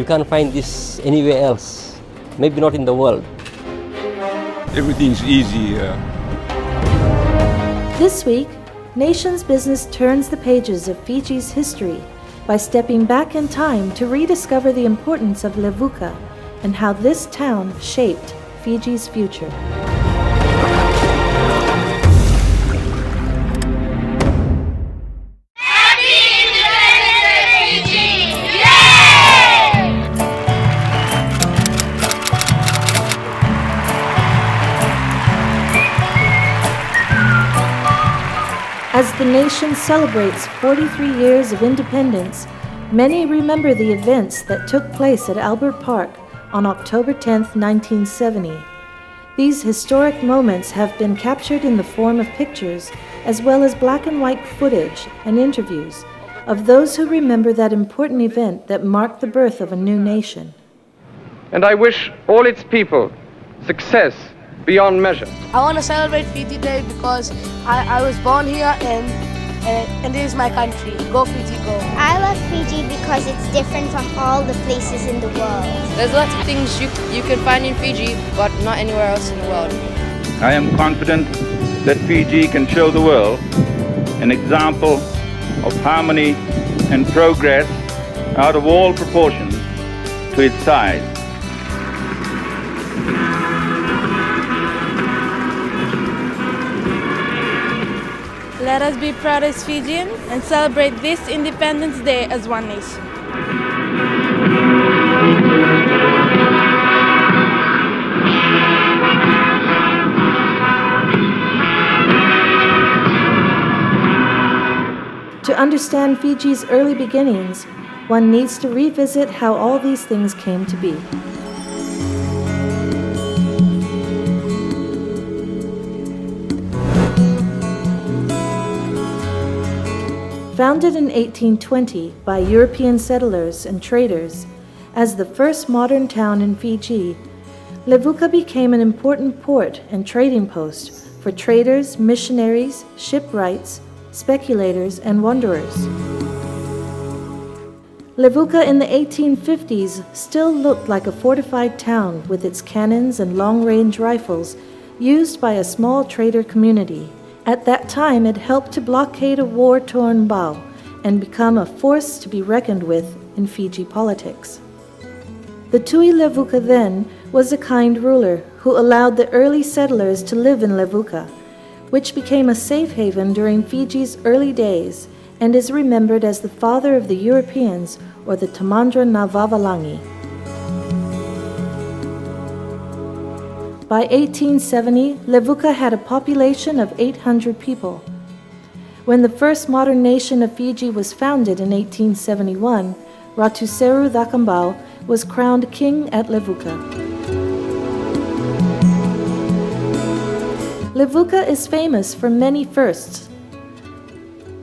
can't find this anywhere else. Maybe not in the world. Everything's easy here. This week, Nations Business turns the pages of Fiji's history by stepping back in time to rediscover the importance of Levuka and how this town shaped Fiji's future. As the nation celebrates 43 years of independence, many remember the events that took place at Albert Park on October 10, 1970. These historic moments have been captured in the form of pictures, as well as black and white footage and interviews of those who remember that important event that marked the birth of a new nation. And I wish all its people success beyond measure. I want to celebrate Fiji Day because I was born here and it is my country. Go Fiji, go. I love Fiji because it's different from all the places in the world. There's lots of things you can find in Fiji, but not anywhere else in the world. I am confident that Fiji can show the world an example of harmony and progress out of all proportion to its size. Let us be proud as Fijians and celebrate this Independence Day as one nation. To understand Fiji's early beginnings, one needs to revisit how all these things came to be. Founded in 1820 by European settlers and traders, as the first modern town in Fiji, Levuka became an important port and trading post for traders, missionaries, shipwrights, speculators, and wanderers. Levuka in the 1850s still looked like a fortified town with its cannons and long-range rifles used by a small trader community. At that time, it helped to blockade a war-torn Bau and become a force to be reckoned with in Fiji politics. The Tui Levuka then was a kind ruler who allowed the early settlers to live in Levuka, which became a safe haven during Fiji's early days and is remembered as the father of the Europeans, or the Tamandra na Vavalangi. By 1870, Levuka had a population of 800 people. When the first modern nation of Fiji was founded in 1871, Ratu Seru Thakambau was crowned king at Levuka. Levuka is famous for many firsts.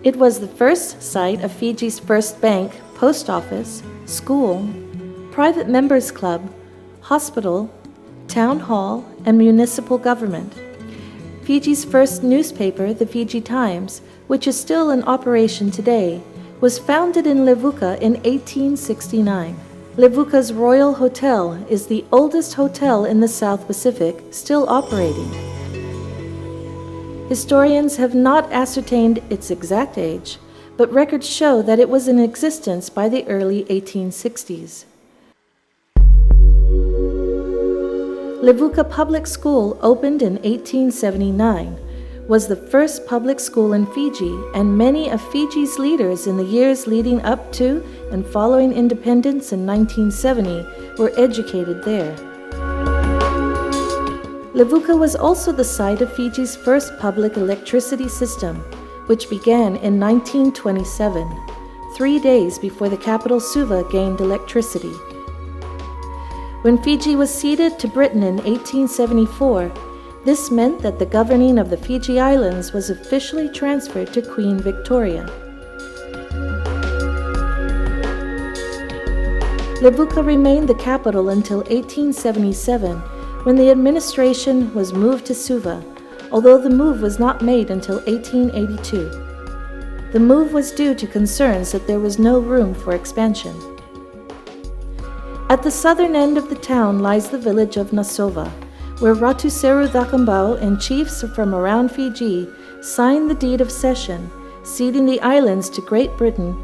It was the first site of Fiji's first bank, post office, school, private members club, hospital, town hall, and municipal government. Fiji's first newspaper, the Fiji Times, which is still in operation today, was founded in Levuka in 1869. Levuka's Royal Hotel is the oldest hotel in the South Pacific, still operating. Historians have not ascertained its exact age, but records show that it was in existence by the early 1860s. Levuka Public School opened in 1879, was the first public school in Fiji, and many of Fiji's leaders in the years leading up to and following independence in 1970 were educated there. Levuka was also the site of Fiji's first public electricity system, which began in 1927, 3 days before the capital Suva gained electricity. When Fiji was ceded to Britain in 1874, this meant that the governing of the Fiji Islands was officially transferred to Queen Victoria. Levuka remained the capital until 1877, when the administration was moved to Suva, although the move was not made until 1882. The move was due to concerns that there was no room for expansion. At the southern end of the town lies the village of Nasova, where Ratu Seru Thakambau and chiefs from around Fiji signed the deed of cession, ceding the islands to Great Britain.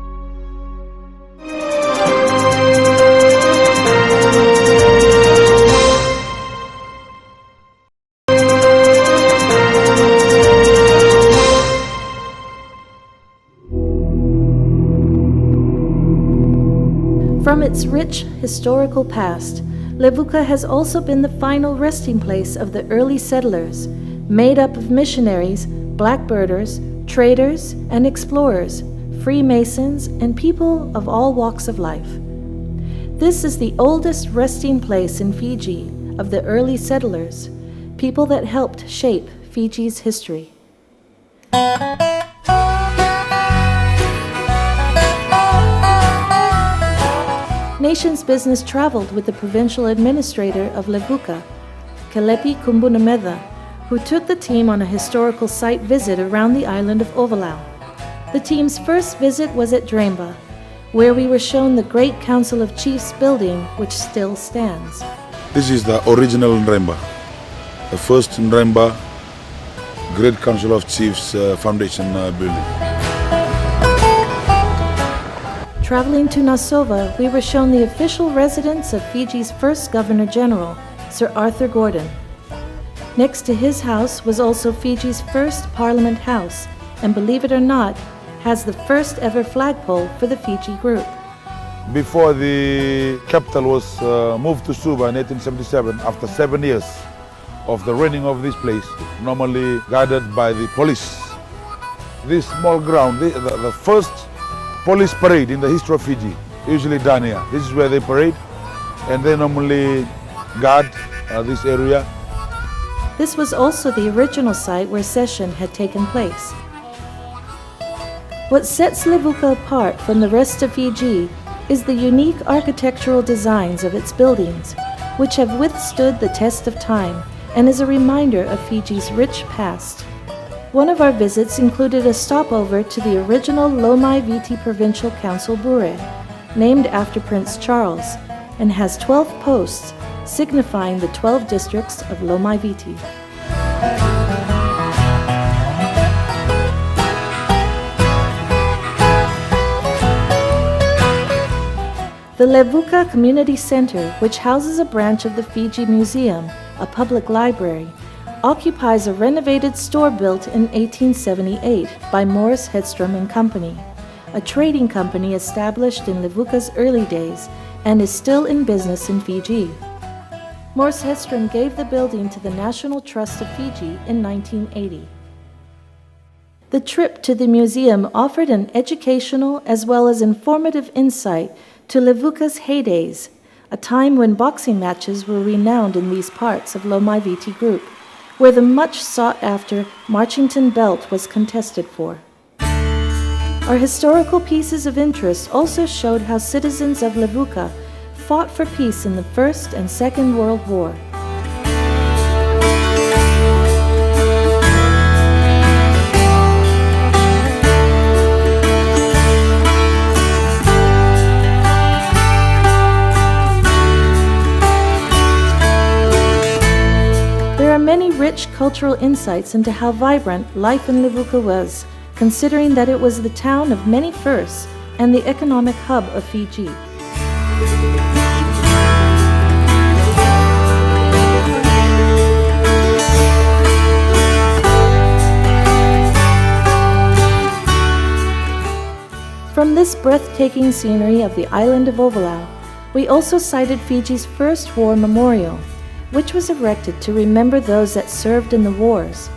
From its rich historical past, Levuka has also been the final resting place of the early settlers, made up of missionaries, blackbirders, traders, and explorers, Freemasons, and people of all walks of life. This is the oldest resting place in Fiji of the early settlers, people that helped shape Fiji's history. Nations Business traveled with the provincial administrator of Levuka, Kelepi Kumbunamedha, who took the team on a historical site visit around the island of Ovalau. The team's first visit was at Dremba, where we were shown the Great Council of Chiefs building, which still stands. This is the original Dremba, the first Dremba Great Council of Chiefs foundation building. Traveling to Nasova, we were shown the official residence of Fiji's first Governor General, Sir Arthur Gordon. Next to his house was also Fiji's first Parliament House, and believe it or not, has the first ever flagpole for the Fiji group. Before the capital was moved to Suva in 1877, after 7 years of the running of this place, normally guarded by the police. This small ground, the first police parade in the history of Fiji, usually done here. This is where they parade, and they normally guard this area. This was also the original site where session had taken place. What sets Levuka apart from the rest of Fiji is the unique architectural designs of its buildings, which have withstood the test of time and is a reminder of Fiji's rich past. One of our visits included a stopover to the original Lomai Viti Provincial Council Bure, named after Prince Charles, and has 12 posts, signifying the 12 districts of Lomai Viti. The Levuka Community Center, which houses a branch of the Fiji Museum, a public library, occupies a renovated store built in 1878 by Morris Hedstrom and Company, a trading company established in Levuka's early days and is still in business in Fiji. Morris Hedstrom gave the building to the National Trust of Fiji in 1980. The trip to the museum offered an educational as well as informative insight to Levuka's heydays, a time when boxing matches were renowned in these parts of Lomai Viti Group, where the much sought-after Marchington Belt was contested for. Our historical pieces of interest also showed how citizens of Levuka fought for peace in the First and Second World War. Many rich cultural insights into how vibrant life in Levuka was, considering that it was the town of many firsts and the economic hub of Fiji. From this breathtaking scenery of the island of Ovalau, we also sighted Fiji's first war memorial, which was erected to remember those that served in the wars.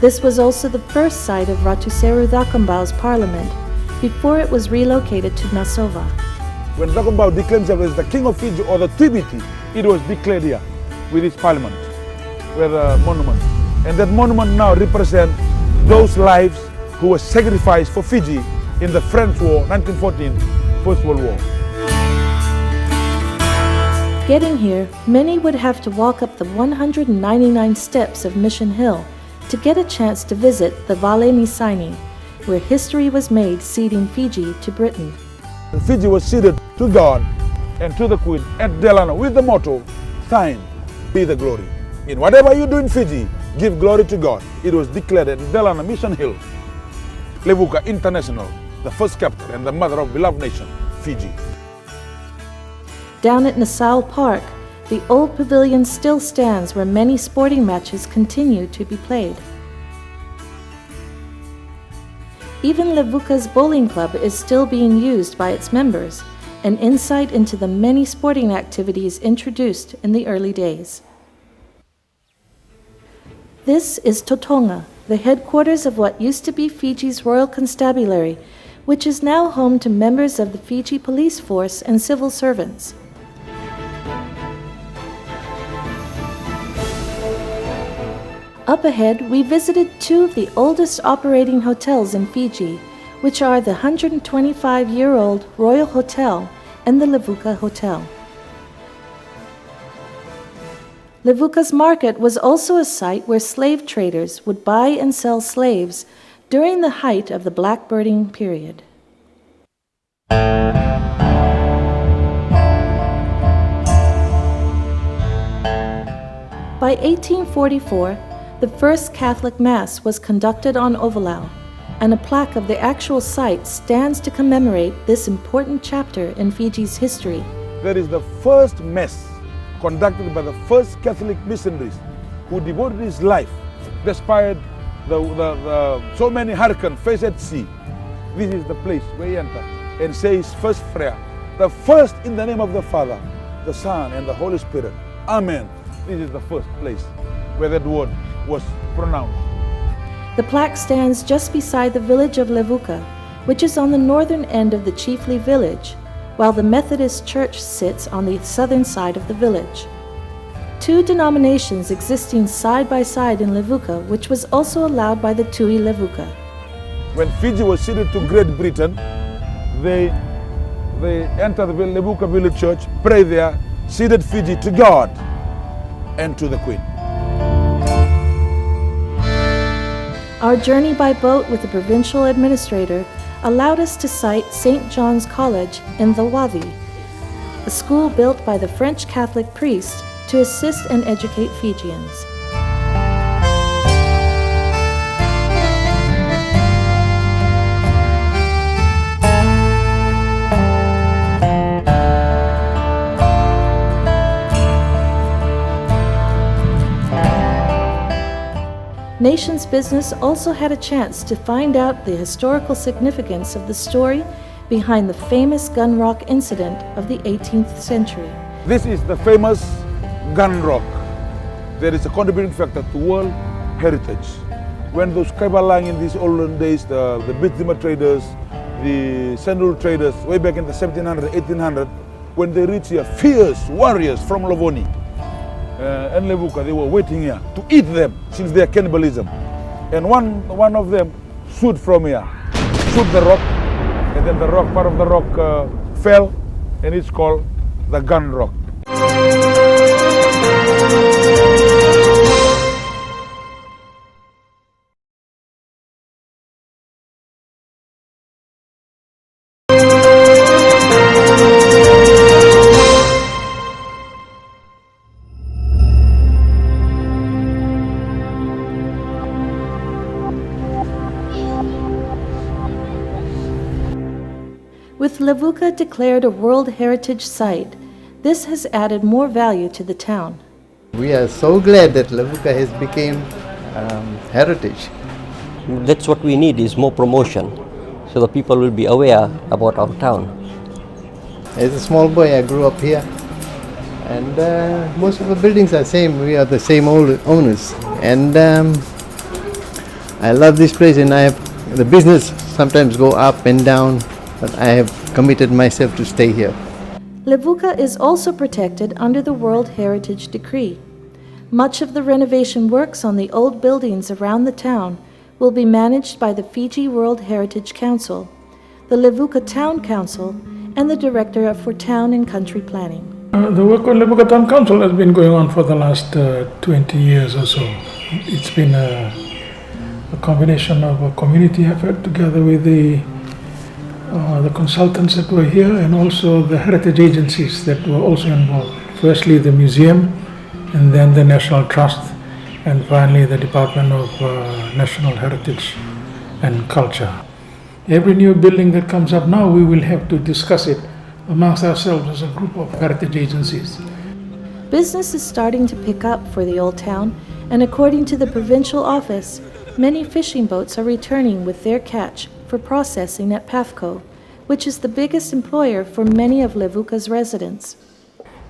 This was also the first site of Ratu Seru Thakambau's parliament, before it was relocated to Nasova. When Thakambau declared himself as the king of Fiji or the Tibiti, it was declared here with his parliament, with a monument. And that monument now represents those lives who were sacrificed for Fiji in the French War, 1914, First World War. Getting here, many would have to walk up the 199 steps of Mission Hill to get a chance to visit the Vale Nisaini, where history was made ceding Fiji to Britain. Fiji was ceded to God and to the Queen at Delano with the motto, thine be the glory. In whatever you do in Fiji, give glory to God. It was declared at Delano Mission Hill, Levuka International, the first capital and the mother of beloved nation, Fiji. Down at Nassau Park, the old pavilion still stands where many sporting matches continue to be played. Even Levuka's bowling club is still being used by its members, an insight into the many sporting activities introduced in the early days. This is Totonga, the headquarters of what used to be Fiji's Royal Constabulary, which is now home to members of the Fiji Police Force and civil servants. Up ahead, we visited two of the oldest operating hotels in Fiji, which are the 125-year-old Royal Hotel and the Levuka Hotel. Levuka's market was also a site where slave traders would buy and sell slaves during the height of the blackbirding period. By 1844, the first Catholic Mass was conducted on Ovalau, and a plaque of the actual site stands to commemorate this important chapter in Fiji's history. That is the first Mass conducted by the first Catholic missionaries who devoted his life despite so many hurricanes faced at sea. This is the place where he entered and says first prayer, the first in the name of the Father, the Son, and the Holy Spirit. Amen. This is the first place where that word was pronounced. The plaque stands just beside the village of Levuka, which is on the northern end of the chiefly village, while the Methodist Church sits on the southern side of the village. Two denominations existing side by side in Levuka, which was also allowed by the Tui Levuka. When Fiji was ceded to Great Britain, they entered the Levuka Village Church, prayed there, ceded Fiji to God and to the Queen. Our journey by boat with the provincial administrator allowed us to sight St. John's College in the Wadi, a school built by the French Catholic priests to assist and educate Fijians. Nation's Business also had a chance to find out the historical significance of the story behind the famous Gun Rock incident of the 18th century. This is the famous Gun Rock. There is a contributing factor to world heritage. When those Kaibalang in these olden days, the Bitsima traders, the Sandul traders, way back in the 1700s, 1800s, when they reached here, fierce warriors from Lovoni and Levuka, they were waiting here to eat them since their cannibalism. And one of them shoot from here, shoot the rock, and then the rock, part of the rock fell, and it's called the Gun Rock. With Levuka declared a World Heritage Site, this has added more value to the town. We are so glad that Levuka has become heritage. That's what we need, is more promotion, so the people will be aware about our town. As a small boy, I grew up here, and most of the buildings are same. We are the same old owners, and I love this place. And the business sometimes go up and down, but I have committed myself to stay here. Levuka is also protected under the World Heritage Decree. Much of the renovation works on the old buildings around the town will be managed by the Fiji World Heritage Council, the Levuka Town Council, and the Director for Town and Country Planning. The work on Levuka Town Council has been going on for the last 20 years or so. It's been a combination of a community effort together with the the consultants that were here, and also the heritage agencies that were also involved. Firstly, the museum, and then the National Trust, and finally the Department of National Heritage and Culture. Every new building that comes up now, we will have to discuss it amongst ourselves as a group of heritage agencies. Business is starting to pick up for the old town, and according to the provincial office, many fishing boats are returning with their catch for processing at PAFCO, which is the biggest employer for many of Levuka's residents.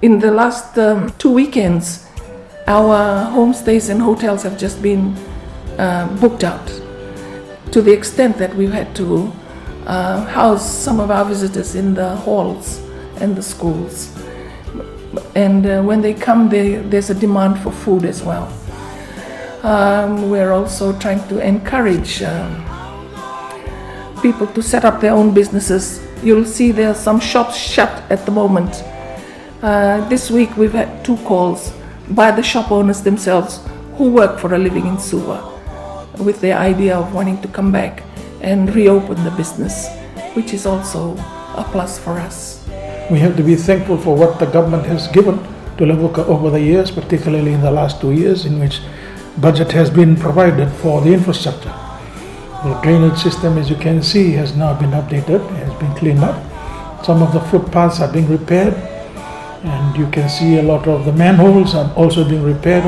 In the last 2 weekends, our homestays and hotels have just been booked out, to the extent that we've had to house some of our visitors in the halls and the schools. And when they come, there's a demand for food as well. We're also trying to encourage people to set up their own businesses. You'll see there are some shops shut at the moment. This week we've had 2 calls by the shop owners themselves who work for a living in Suva, with the idea of wanting to come back and reopen the business, which is also a plus for us. We have to be thankful for what the government has given to Levuka over the years, particularly in the last 2 years, in which budget has been provided for the infrastructure. The drainage system, as you can see, has now been updated, has been cleaned up. Some of the footpaths are being repaired, and you can see a lot of the manholes are also being repaired,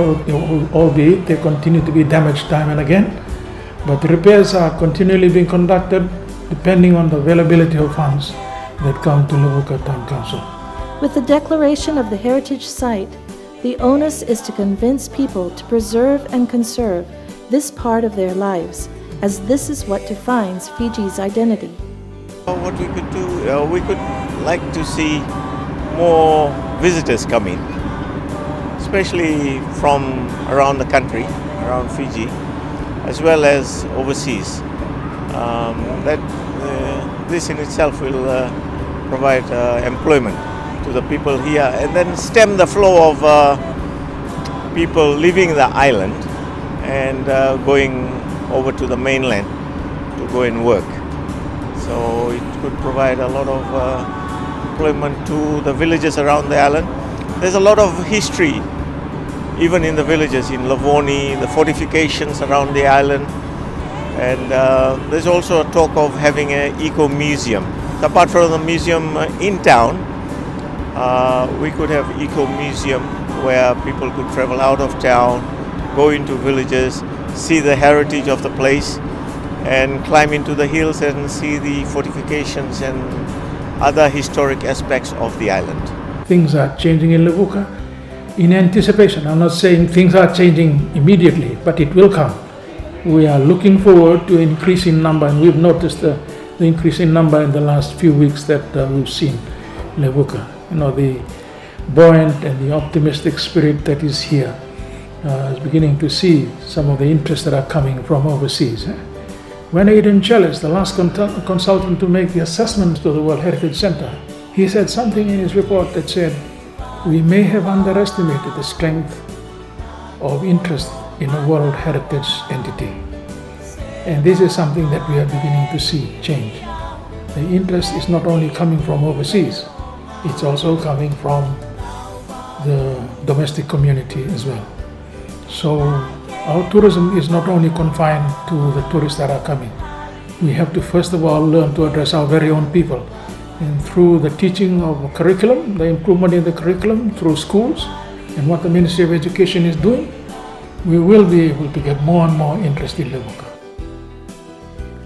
albeit they continue to be damaged time and again. But the repairs are continually being conducted depending on the availability of funds that come to Levuka Town Council. With the declaration of the heritage site, the onus is to convince people to preserve and conserve this part of their lives, as this is what defines Fiji's identity. What we could do, we could like to see more visitors come in, especially from around the country, around Fiji, as well as overseas. This in itself will provide employment to the people here, and then stem the flow of people leaving the island and going over to the mainland to go and work. So it could provide a lot of employment to the villages around the island. There's a lot of history even in the villages, in Lavoni, the fortifications around the island, and there's also a talk of having an eco-museum. Apart from the museum in town, we could have eco-museum where people could travel out of town, go into villages, see the heritage of the place, and climb into the hills and see the fortifications and other historic aspects of the island. Things are changing in Levuka in anticipation. I'm not saying things are changing immediately, but it will come. We are looking forward to an increase in number, and we've noticed the increase in number in the last few weeks that we've seen in Levuka. The buoyant and the optimistic spirit that is here is beginning to see some of the interests that are coming from overseas. When Aidan Chellis, the last consultant to make the assessments to the World Heritage Center, he said something in his report that said, we may have underestimated the strength of interest in a World Heritage entity. And this is something that we are beginning to see change. The interest is not only coming from overseas, it's also coming from the domestic community as well. So our tourism is not only confined to the tourists that are coming. We have to first of all learn to address our very own people. And through the teaching of a curriculum, the improvement in the curriculum through schools, and what the Ministry of Education is doing, we will be able to get more and more interest in Levuka.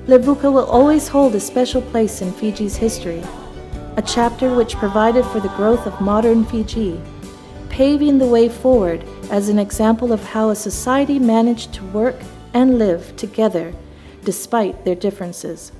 Levuka will always hold a special place in Fiji's history, a chapter which provided for the growth of modern Fiji, paving the way forward as an example of how a society managed to work and live together despite their differences.